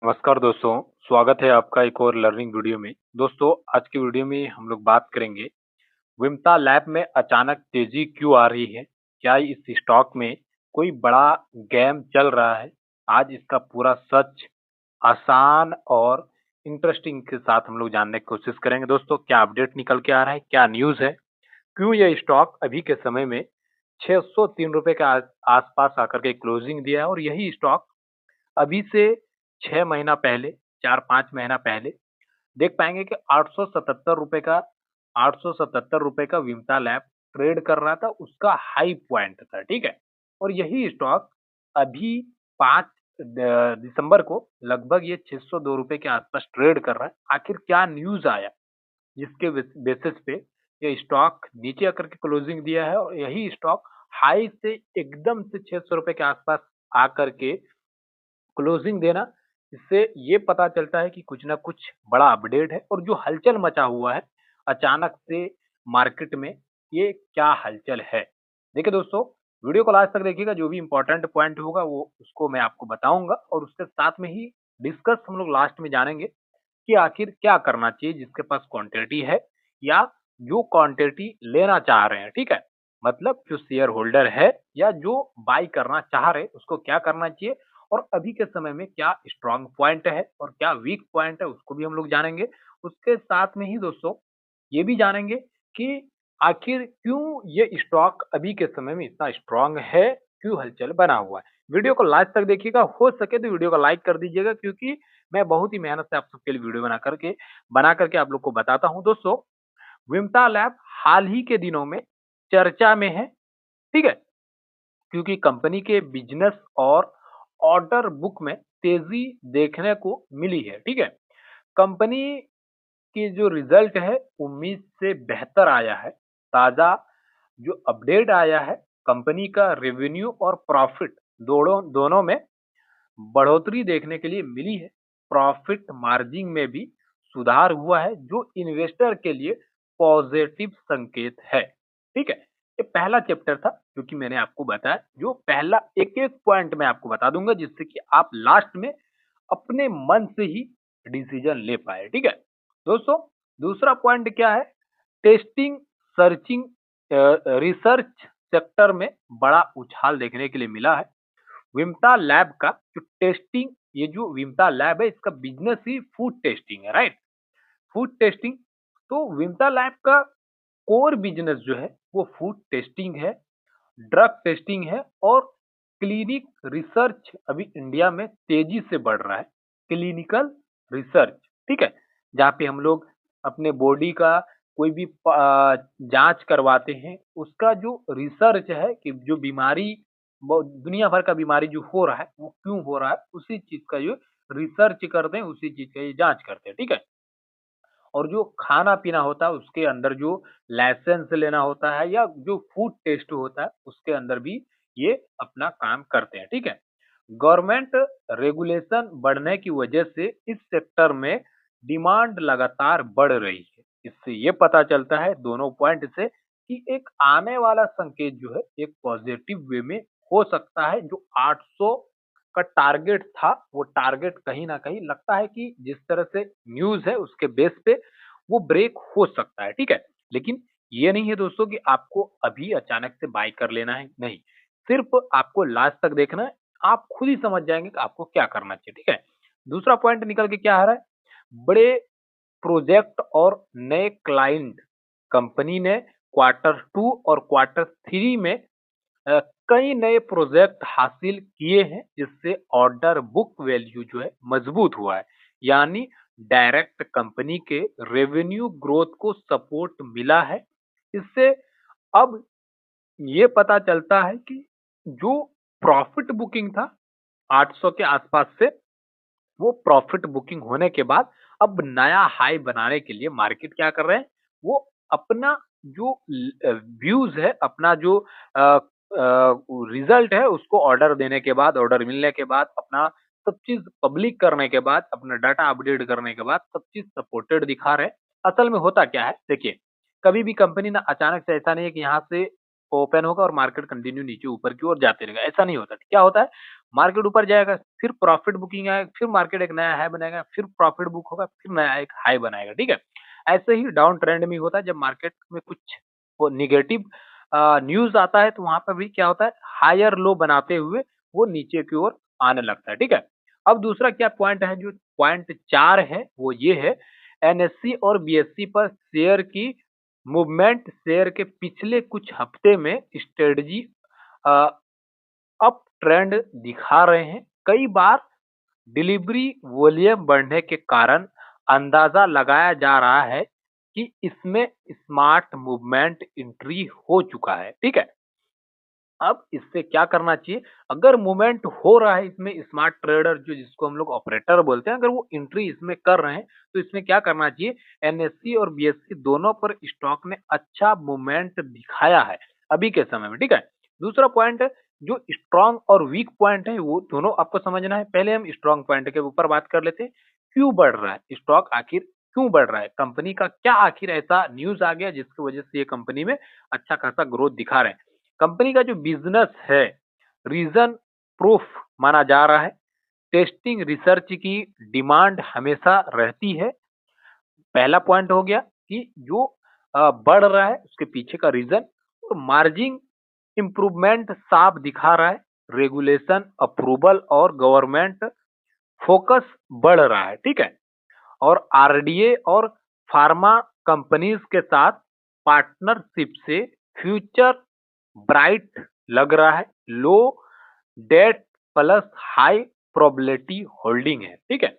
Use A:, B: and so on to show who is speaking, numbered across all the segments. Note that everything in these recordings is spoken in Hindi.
A: नमस्कार दोस्तों, स्वागत है आपका एक और लर्निंग वीडियो में। दोस्तों, आज की वीडियो में हम लोग बात करेंगे, विमता लैब में अचानक तेजी क्यों आ रही है? क्या इस स्टॉक में कोई बड़ा गेम चल रहा है? आज इसका पूरा सच आसान और इंटरेस्टिंग के साथ हम लोग जानने की कोशिश करेंगे। दोस्तों, क्या अपडेट निकल के आ रहा है? क्या न्यूज़ है? क्यों यह स्टॉक अभी के समय में 603 रुपए के आसपास आकर के क्लोजिंग दिया है और यही स्टॉक अभी से 6 महीना पहले, 4-5 महीना पहले देख पाएँगे कि ₹877 का विमता लैब ट्रेड कर रहा था, उसका हाई पॉइंट था, ठीक है? और यही स्टॉक अभी 5 दिसंबर को लगभग ये ₹602 के आसपास ट्रेड कर रहा है। आखिर क्या न्यूज़ आया, जिसके बेसिस पे ये स्टॉक नीचे आकर के क्लोजिंग दिया है और यही स्टॉक हाई से एकदम से ₹600 के आसपास आकर के क्लोजिंग देना, इससे ये पता चलता है कि कुछ ना कुछ बड़ा अपडेट है और जो हलचल मचा हुआ है अचानक से मार्केट में, ये क्या हलचल है? देखिए दोस्तों, वीडियो को लास्ट तक देखिएगा, जो भी इम्पोर्टेंट पॉइंट होगा वो उसको मैं आपको बताऊँगा और उसके साथ में ही डिस्कस हम लोग लास्ट में जानेंगे कि आखिर क्या करना चाहिए जिसके पास क्वांटिटी है या जो क्वांटिटी लेना चाह रहे हैं, ठीक है? मतलब जो शेयर होल्डर है या जो बाय करना चाह रहे हैं, उसको क्या करना चाहिए और अभी के समय में क्या स्ट्रॉन्ग पॉइंट है और क्या वीक पॉइंट है, उसको भी हम लोग जानेंगे। उसके साथ में ही दोस्तों, ये भी जानेंगे कि आखिर क्यों ये स्टॉक अभी के समय में इतना स्ट्रॉन्ग है, क्यों हलचल बना हुआ है। वीडियो को लास्ट तक देखिएगा, हो सके तो वीडियो को लाइक कर दीजिएगा क्योंकि मैं बहुत ही मेहनत से आप सबके लिए वीडियो बना करके आप लोग को बताता हूँ। दोस्तों, विमता लैब हाल ही के दिनों में चर्चा में है, ठीक है? क्योंकि कंपनी के बिजनेस और ऑर्डर बुक में तेजी देखने को मिली है, ठीक है? कंपनी की जो रिजल्ट है उम्मीद से बेहतर आया है। ताज़ा जो अपडेट आया है, कंपनी का रेवेन्यू और प्रॉफिट दोनों दोनों में बढ़ोतरी देखने के लिए मिली है। प्रॉफिट मार्जिन में भी सुधार हुआ है, जो इन्वेस्टर के लिए पॉजिटिव संकेत है, ठीक है? ये पहला चैप्टर था जो कि मैंने आपको बताया, जो पहला एक-एक पॉइंट मैं आपको बता दूंगा जिससे कि आप लास्ट में अपने मन से ही डिसीजन ले पाए, ठीक है? दोस्तों, दूसरा पॉइंट क्या है? टेस्टिंग, सर्चिंग, रिसर्च सेक्टर में बड़ा उछाल देखने के लिए मिला है। विमता लैब का जो टेस्टिंग, ये जो विमता लैब है इसका बिजनेस ही फूड टेस्टिंग है, राइट? फूड टेस्टिंग, तो विमता लैब का कोर बिजनेस जो है वो फूड टेस्टिंग है, ड्रग टेस्टिंग है और क्लिनिक रिसर्च अभी इंडिया में तेजी से बढ़ रहा है। क्लिनिकल रिसर्च, ठीक है? जहाँ पे हम लोग अपने बॉडी का कोई भी जांच करवाते हैं, उसका जो रिसर्च है कि जो बीमारी दुनिया भर का बीमारी जो हो रहा है वो क्यों हो रहा है, उसी चीज का जो रिसर्च करते हैं, उसी चीज का ये जांच करते हैं, ठीक है? और जो खाना-पीना होता है उसके अंदर जो लाइसेंस लेना होता है या जो फूड टेस्ट होता है उसके अंदर भी ये अपना काम करते हैं, ठीक है? गवर्नमेंट रेगुलेशन बढ़ने की वजह से इस सेक्टर में डिमांड लगातार बढ़ रही है। इससे ये पता चलता है दोनों पॉइंट से कि एक आने वाला संकेत जो है एक पॉजिटिव वे में हो सकता है। जो 800 का टारगेट था, वो टारगेट कहीं न कहीं लगता है कि जिस तरह से न्यूज़ है उसके बेस पे वो ब्रेक हो सकता है, ठीक है? लेकिन ये नहीं है दोस्तों कि आपको अभी अचानक से बाय कर लेना है, नहीं। सिर्फ़ आपको लास्ट तक देखना है, आप खुद ही समझ जाएँगे कि आपको क्या करना चाहिए, ठीक है? दूसरा पॉइंट निकल के क्या आ रहा है? बड़े प्रोजेक्ट और नए क्लाइंट, कंपनी ने क्वार्टर 2 और क्वार्टर 3 में अ, कई नए प्रोजेक्ट हासिल किए हैं जिससे ऑर्डर बुक वैल्यू जो है मजबूत हुआ है। यानी डायरेक्ट कंपनी के रेवेन्यू ग्रोथ को सपोर्ट मिला है। इससे अब ये पता चलता है कि जो प्रॉफिट बुकिंग था 800 के आसपास से, वो प्रॉफिट बुकिंग होने के बाद अब नया हाई बनाने के लिए मार्केट क्या कर रहे हैं, वो अपना जो व्यूज है, अपना जो रिजल्ट है उसको ऑर्डर देने के बाद, ऑर्डर मिलने के बाद, अपना सब चीज पब्लिक करने के बाद, अपना डाटा अपडेट करने के बाद सब चीज सपोर्टेड दिखा रहे हैं। असल में होता क्या है, देखिए, कभी भी कंपनी ना अचानक से, ऐसा नहीं है कि यहाँ से ओपन होगा और मार्केट कंटिन्यू नीचे ऊपर की ओर जाते रहेगा, ऐसा नहीं होता। क्या होता है, मार्केट ऊपर जाएगा, फिर प्रॉफिट बुकिंग आएगा, फिर मार्केट एक नया हाई बनाएगा, फिर प्रॉफिट बुक होगा, फिर नया एक हाई बनाएगा, ठीक है। ऐसे ही डाउन ट्रेंड में होता है, जब मार्केट में कुछ वो निगेटिव न्यूज आता है तो वहां पर भी क्या होता है, हायर लो बनाते हुए वो नीचे की ओर आने लगता है, ठीक है। अब दूसरा क्या पॉइंट है, जो पॉइंट 4 है वो ये है, एनएससी और बीएससी पर शेयर की मूवमेंट, शेयर के पिछले कुछ हफ्ते में स्ट्रेटजी अप ट्रेंड दिखा रहे हैं। कई बार डिलीवरी वॉल्यूम बढ़ने के कारण अंदाजा लगाया जा रहा है कि इसमें स्मार्ट मूवमेंट एंट्री हो चुका है, ठीक है। अब इससे क्या करना चाहिए, अगर मूवमेंट हो रहा है इसमें, स्मार्ट ट्रेडर जो जिसको हम लोग ऑपरेटर बोलते हैं, अगर वो एंट्री इसमें कर रहे हैं तो इसमें क्या करना चाहिए, एनएससी और बीएससी दोनों पर स्टॉक ने अच्छा मूवमेंट दिखाया है अभी के समय में, ठीक है। दूसरा पॉइंट है, जो स्ट्रॉन्ग और वीक पॉइंट है वो दोनों आपको समझना है। पहले हम स्ट्रॉन्ग पॉइंट के ऊपर बात कर लेते हैं, क्यों बढ़ रहा है स्टॉक, आखिर क्यों बढ़ रहा है, कंपनी का क्या आखिर ऐसा न्यूज आ गया जिसकी वजह से ये कंपनी में अच्छा खासा ग्रोथ दिखा रहे हैं। कंपनी का जो बिजनेस है रीजन प्रूफ माना जा रहा है, टेस्टिंग रिसर्च की डिमांड हमेशा रहती है। पहला पॉइंट हो गया कि जो बढ़ रहा है उसके पीछे का रीजन, और मार्जिन इंप्रूवमेंट साफ दिखा रहा है, रेगुलेशन अप्रूवल और गवर्नमेंट फोकस बढ़ रहा है, ठीक है। और आरडीए और फार्मा कंपनीज के साथ पार्टनरशिप से फ्यूचर ब्राइट लग रहा है, low debt plus high probability holding है, ठीक है।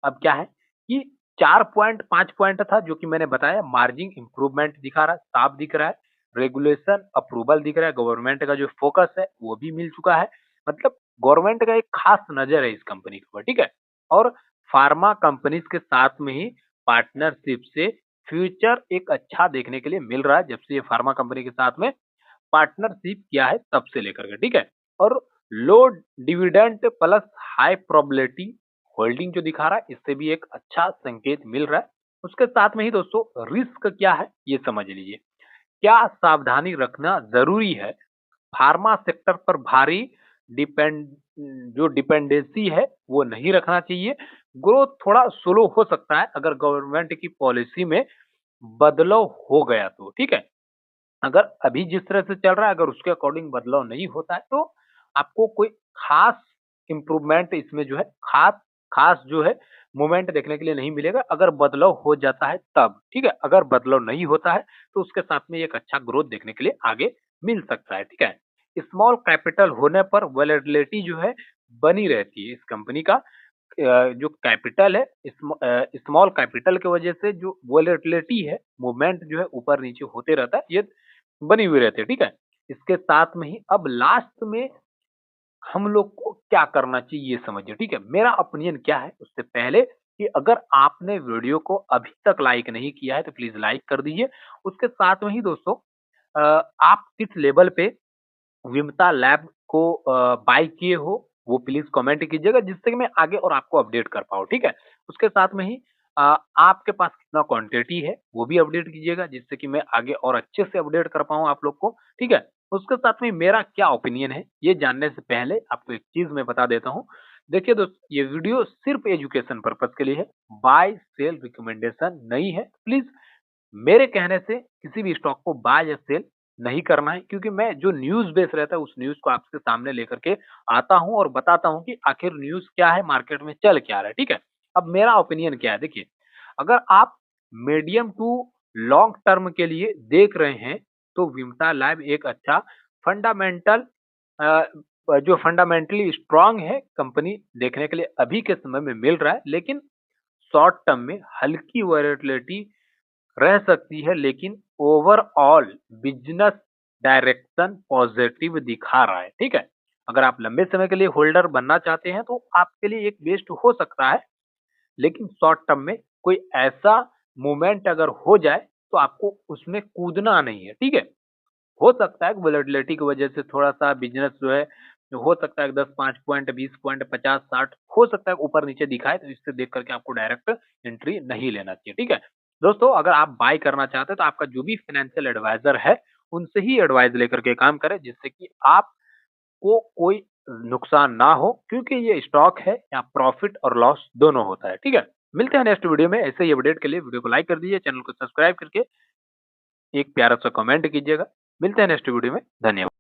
A: अब क्या है कि 4 पॉइंट 5 पॉइंट था जो कि मैंने बताया, मार्जिन इंप्रूवमेंट दिखा रहा है, साफ दिख रहा है, रेगुलेशन अप्रूवल दिख रहा है, गवर्नमेंट का जो फोकस है वो भी मिल चुका है, मतलब गवर्नमेंट का एक खास नजर है इस कंपनी के ऊपर, ठीक है। और फार्मा कंपनीज के साथ में ही पार्टनरशिप से फ्यूचर एक अच्छा देखने के लिए मिल रहा है, जब से ये फार्मा कंपनी के साथ में पार्टनरशिप किया है तब से लेकर के, ठीक है। और low dividend plus high probability holding जो दिखा रहा है, इससे भी एक अच्छा संकेत मिल रहा है। उसके साथ में ही दोस्तों रिस्क क्या है ये समझ लीजिए, क्या सावधानी रखना जरूरी है। फार्मा सेक्टर पर भारी डिपेंड जो डिपेंडेंसी है वो नहीं रखना चाहिए। ग्रोथ थोड़ा स्लो हो सकता है अगर गवर्नमेंट की पॉलिसी में बदलाव हो गया तो, ठीक है। अगर अभी जिस तरह से चल रहा है अगर उसके अकॉर्डिंग बदलाव नहीं होता है तो आपको कोई खास इम्प्रूवमेंट इसमें जो है खास खास जो है मूवमेंट देखने के लिए नहीं मिलेगा, अगर बदलाव हो जाता है तब, ठीक है। अगर बदलाव नहीं होता है तो उसके साथ में एक अच्छा ग्रोथ देखने के लिए आगे मिल सकता है, ठीक है। स्मॉल कैपिटल होने पर वोलेटिलिटी जो है बनी रहती है इस कंपनी का, जो कैपिटल है स्मॉल कैपिटल की वजह से जो वोलेटिलिटी है मूवमेंट जो है ऊपर नीचे होते रहता है, ये बनी हुई रहती है, ठीक है। इसके साथ में ही अब लास्ट में हम लोग को क्या करना चाहिए ये समझिए, ठीक है। मेरा ओपिनियन क्या है उससे पहले कि अगर आपने वीडियो को अभी तक लाइक नहीं किया है तो प्लीज लाइक कर दीजिए। उसके साथ में ही दोस्तों आप किस लेवल पे विमता लैब को बाय किए हो वो प्लीज कमेंट कीजिएगा, जिससे कि मैं आगे और आपको अपडेट कर पाऊँ, ठीक है। उसके साथ में ही आपके पास कितना क्वांटिटी है वो भी अपडेट कीजिएगा, जिससे कि मैं आगे और अच्छे से अपडेट कर पाऊँ आप लोग को, ठीक है। उसके साथ में मेरा क्या ओपिनियन है ये जानने से पहले आपको एक चीज मैं बता देता हूँ। देखिए दोस्तों, ये वीडियो सिर्फ एजुकेशन पर्पज के लिए है, बाय सेल रिकमेंडेशन नहीं है। प्लीज मेरे कहने से किसी भी स्टॉक को बाय या सेल नहीं करना है, क्योंकि मैं जो न्यूज़ बेस रहता है उस न्यूज़ को आपके सामने लेकर के आता हूँ और बताता हूँ कि आखिर न्यूज़ क्या है, मार्केट में चल क्या रहा है, ठीक है। अब मेरा ओपिनियन क्या है, देखिए, अगर आप मीडियम टू लॉन्ग टर्म के लिए देख रहे हैं तो विमटा लैब एक अच्छा फंडामेंटल जो फंडामेंटली स्ट्रांग है कंपनी देखने के लिए अभी के समय में मिल रहा है, लेकिन शॉर्ट टर्म में हल्की वॉलेटिलिटी रह सकती है, लेकिन ओवरऑल बिजनेस डायरेक्शन पॉजिटिव दिखा रहा है, ठीक है। अगर आप लंबे समय के लिए होल्डर बनना चाहते हैं तो आपके लिए एक बेस्ट हो सकता है, लेकिन शॉर्ट टर्म में कोई ऐसा मूवमेंट अगर हो जाए तो आपको उसमें कूदना नहीं है, ठीक है। हो सकता है कि वोलेटिलिटी की वजह से थोड़ा सा बिजनेस जो है हो सकता है 10 5 पॉइंट 20 पॉइंट 50 60 हो सकता है ऊपर नीचे दिखाए, तो इससे देख करके आपको डायरेक्ट एंट्री नहीं लेना चाहिए, ठीक है। दोस्तों, अगर आप बाय करना चाहते हैं तो आपका जो भी फाइनेंशियल एडवाइजर है उनसे ही एडवाइस लेकर के काम करें, जिससे कि आपको कोई नुकसान ना हो, क्योंकि ये स्टॉक है, यहाँ प्रॉफिट और लॉस दोनों होता है, ठीक है? मिलते हैं नेक्स्ट वीडियो में, ऐसे ही अपडेट के लिए वीडियो को लाइक कर दीजिए, चैनल को सब्सक्राइब करके एक प्यारा सा कमेंट कीजिएगा। मिलते हैं नेक्स्ट वीडियो में, धन्यवाद।